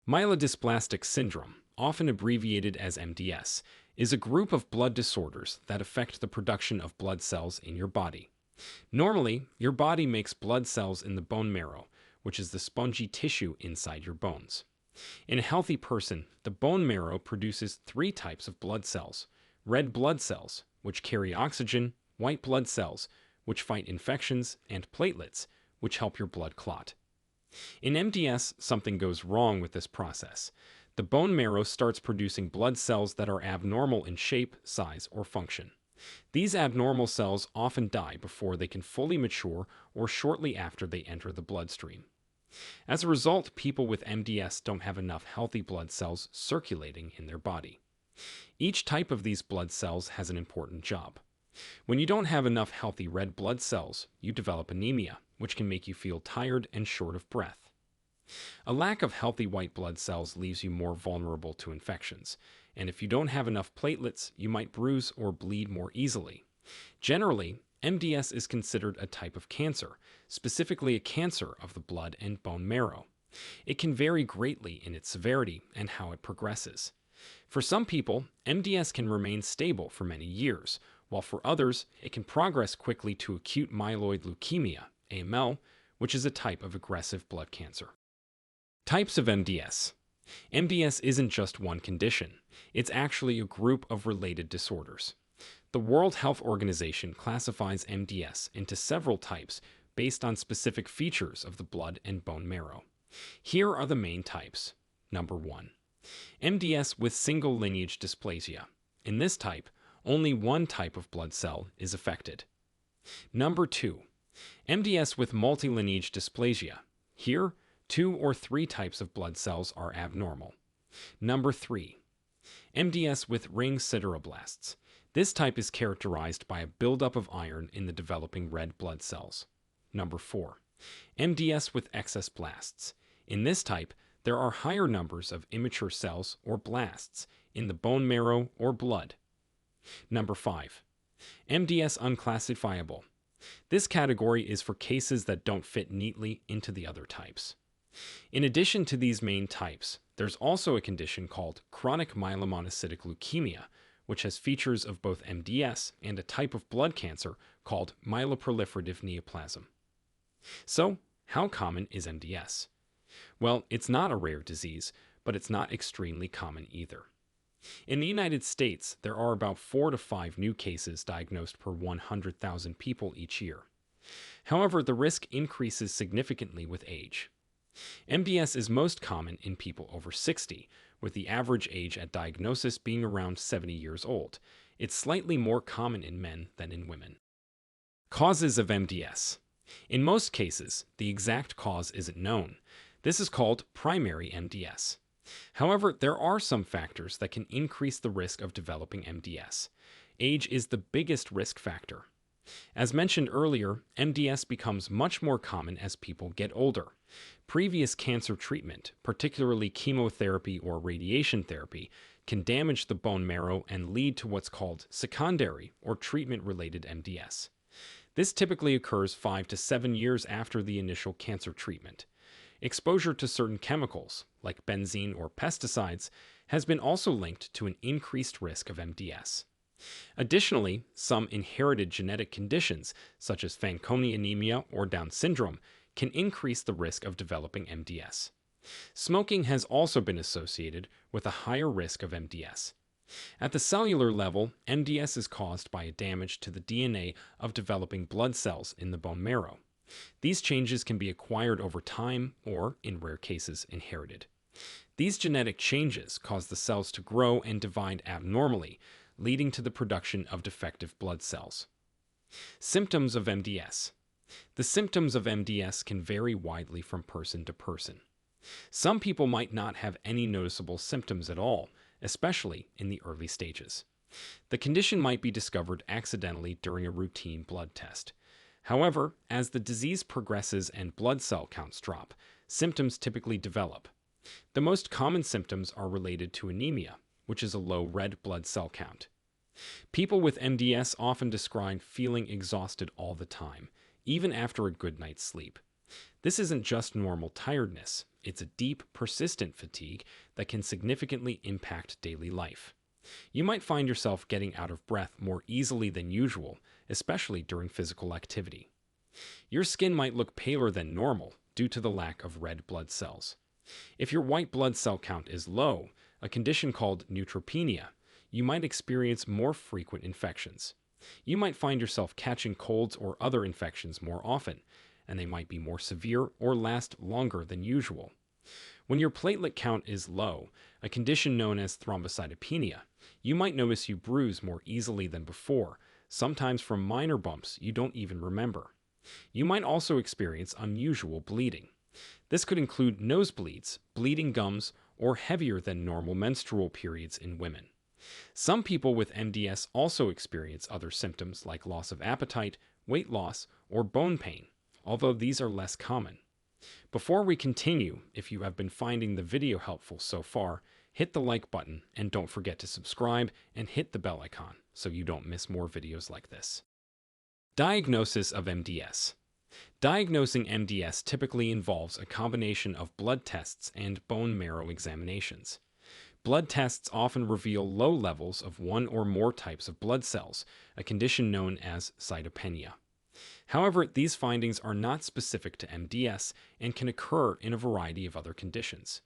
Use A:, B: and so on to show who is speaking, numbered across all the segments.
A: Myelodysplastic Syndrome, often abbreviated as MDS, is a group of blood disorders that affect the production of blood cells in your body. Normally, your body makes blood cells in the bone marrow, which is the spongy tissue inside your bones. In a healthy person, the bone marrow produces three types of blood cells: red blood cells, which carry oxygen; white blood cells, which fight infections; and platelets, which help your blood clot. In MDS, something goes wrong with this process. The bone marrow starts producing blood cells that are abnormal in shape, size, or function. These abnormal cells often die before they can fully mature or shortly after they enter the bloodstream. As a result, people with MDS don't have enough healthy blood cells circulating in their body. Each type of these blood cells has an important job. When you don't have enough healthy red blood cells, you develop anemia, which can make you feel tired and short of breath. A lack of healthy white blood cells leaves you more vulnerable to infections, and if you don't have enough platelets, you might bruise or bleed more easily. Generally, MDS is considered a type of cancer, specifically a cancer of the blood and bone marrow. It can vary greatly in its severity and how it progresses. For some people, MDS can remain stable for many years, while for others, it can progress quickly to acute myeloid leukemia, AML, which is a type of aggressive blood cancer. Types of MDS. MDS isn't just one condition. It's actually a group of related disorders. The World Health Organization classifies MDS into several types based on specific features of the blood and bone marrow. Here are the main types. Number 1. MDS with single lineage dysplasia. In this type, only one type of blood cell is affected. Number 2. MDS with multilineage dysplasia. Here, 2 or 3 types of blood cells are abnormal. Number 3. MDS with ring sideroblasts. This type is characterized by a buildup of iron in the developing red blood cells. Number 4. MDS with excess blasts. In this type, there are higher numbers of immature cells or blasts in the bone marrow or blood. Number 5. MDS unclassifiable. This category is for cases that don't fit neatly into the other types. In addition to these main types, there's also a condition called chronic myelomonocytic leukemia, which has features of both MDS and a type of blood cancer called myeloproliferative neoplasm. So, how common is MDS? Well, it's not a rare disease, but it's not extremely common either. In the United States, there are about 4 to 5 new cases diagnosed per 100,000 people each year. However, the risk increases significantly with age. MDS is most common in people over 60, with the average age at diagnosis being around 70 years old. It's slightly more common in men than in women. Causes of MDS. In most cases, the exact cause isn't known. This is called primary MDS. However, there are some factors that can increase the risk of developing MDS. Age is the biggest risk factor. As mentioned earlier, MDS becomes much more common as people get older. Previous cancer treatment, particularly chemotherapy or radiation therapy, can damage the bone marrow and lead to what's called secondary or treatment-related MDS. This typically occurs 5 to 7 years after the initial cancer treatment. Exposure to certain chemicals, like benzene or pesticides, has been also linked to an increased risk of MDS. Additionally, some inherited genetic conditions, such as Fanconi anemia or Down syndrome, can increase the risk of developing MDS. Smoking has also been associated with a higher risk of MDS. At the cellular level, MDS is caused by a damage to the DNA of developing blood cells in the bone marrow. These changes can be acquired over time or, in rare cases, inherited. These genetic changes cause the cells to grow and divide abnormally, leading to the production of defective blood cells. Symptoms of MDS. The symptoms of MDS can vary widely from person to person. Some people might not have any noticeable symptoms at all, especially in the early stages. The condition might be discovered accidentally during a routine blood test. However, as the disease progresses and blood cell counts drop, symptoms typically develop. The most common symptoms are related to anemia, which is a low red blood cell count. People with MDS often describe feeling exhausted all the time, even after a good night's sleep. This isn't just normal tiredness, it's a deep, persistent fatigue that can significantly impact daily life. You might find yourself getting out of breath more easily than usual, especially during physical activity. Your skin might look paler than normal due to the lack of red blood cells. If your white blood cell count is low, a condition called neutropenia, you might experience more frequent infections. You might find yourself catching colds or other infections more often, and they might be more severe or last longer than usual. When your platelet count is low, a condition known as thrombocytopenia, you might notice you bruise more easily than before, sometimes from minor bumps you don't even remember. You might also experience unusual bleeding. This could include nosebleeds, bleeding gums, or heavier than normal menstrual periods in women. Some people with MDS also experience other symptoms like loss of appetite, weight loss, or bone pain, although these are less common. Before we continue, if you have been finding the video helpful so far, hit the like button and don't forget to subscribe and hit the bell icon so you don't miss more videos like this. Diagnosis of MDS. Diagnosing MDS typically involves a combination of blood tests and bone marrow examinations. Blood tests often reveal low levels of one or more types of blood cells, a condition known as cytopenia. However, these findings are not specific to MDS and can occur in a variety of other conditions.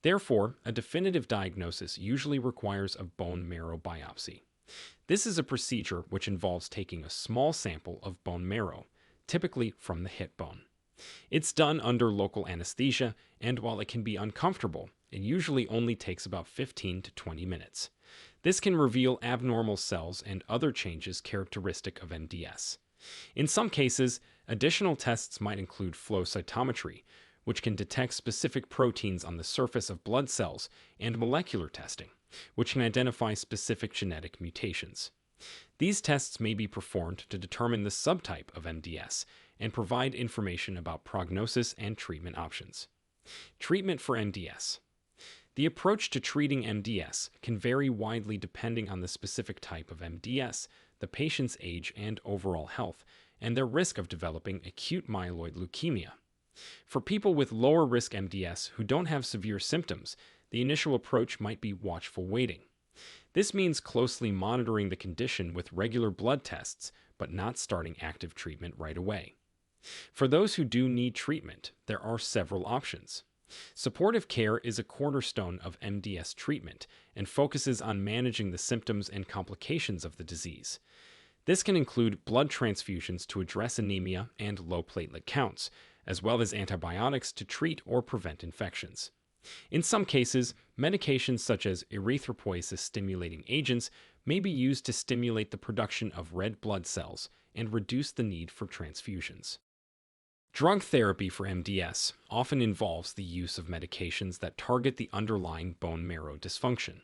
A: Therefore, a definitive diagnosis usually requires a bone marrow biopsy. This is a procedure which involves taking a small sample of bone marrow, typically from the hip bone. It's done under local anesthesia, and while it can be uncomfortable, it usually only takes about 15 to 20 minutes. This can reveal abnormal cells and other changes characteristic of MDS. In some cases, additional tests might include flow cytometry, which can detect specific proteins on the surface of blood cells, and molecular testing, which can identify specific genetic mutations. These tests may be performed to determine the subtype of MDS and provide information about prognosis and treatment options. Treatment for MDS. The approach to treating MDS can vary widely depending on the specific type of MDS, the patient's age and overall health, and their risk of developing acute myeloid leukemia. For people with lower risk MDS who don't have severe symptoms, the initial approach might be watchful waiting. This means closely monitoring the condition with regular blood tests, but not starting active treatment right away. For those who do need treatment, there are several options. Supportive care is a cornerstone of MDS treatment and focuses on managing the symptoms and complications of the disease. This can include blood transfusions to address anemia and low platelet counts, as well as antibiotics to treat or prevent infections. In some cases, medications such as erythropoiesis-stimulating agents may be used to stimulate the production of red blood cells and reduce the need for transfusions. Drug therapy for MDS often involves the use of medications that target the underlying bone marrow dysfunction.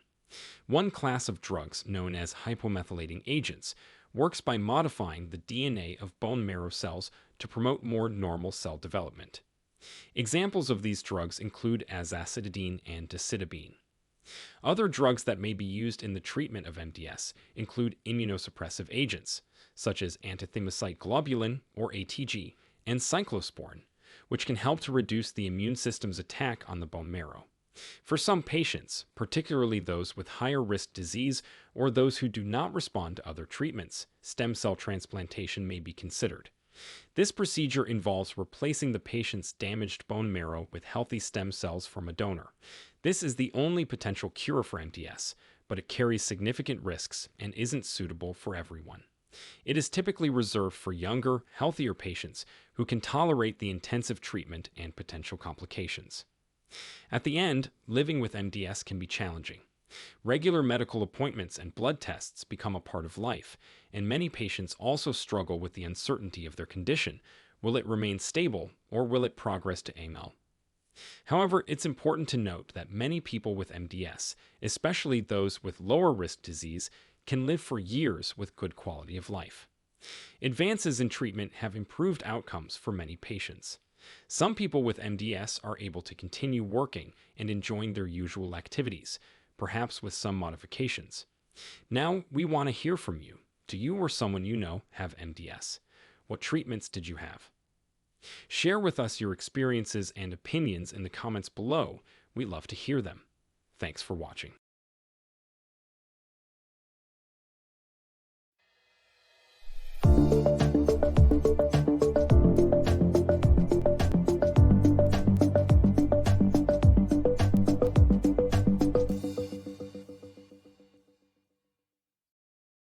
A: One class of drugs, known as hypomethylating agents, works by modifying the DNA of bone marrow cells to promote more normal cell development. Examples of these drugs include azacitidine and decitabine. Other drugs that may be used in the treatment of MDS include immunosuppressive agents, such as antithymocyte globulin, or ATG, and cyclosporin, which can help to reduce the immune system's attack on the bone marrow. For some patients, particularly those with higher risk disease or those who do not respond to other treatments, stem cell transplantation may be considered. This procedure involves replacing the patient's damaged bone marrow with healthy stem cells from a donor. This is the only potential cure for MDS, but it carries significant risks and isn't suitable for everyone. It is typically reserved for younger, healthier patients who can tolerate the intensive treatment and potential complications. At the end, living with MDS can be challenging. Regular medical appointments and blood tests become a part of life, and many patients also struggle with the uncertainty of their condition. Will it remain stable, or will it progress to AML? However, it's important to note that many people with MDS, especially those with lower risk disease, can live for years with good quality of life. Advances in treatment have improved outcomes for many patients. Some people with MDS are able to continue working and enjoying their usual activities, perhaps with some modifications. Now, we want to hear from you. Do you or someone you know have MDS? What treatments did you have? Share with us your experiences and opinions in the comments below. We'd love to hear them. Thanks for watching.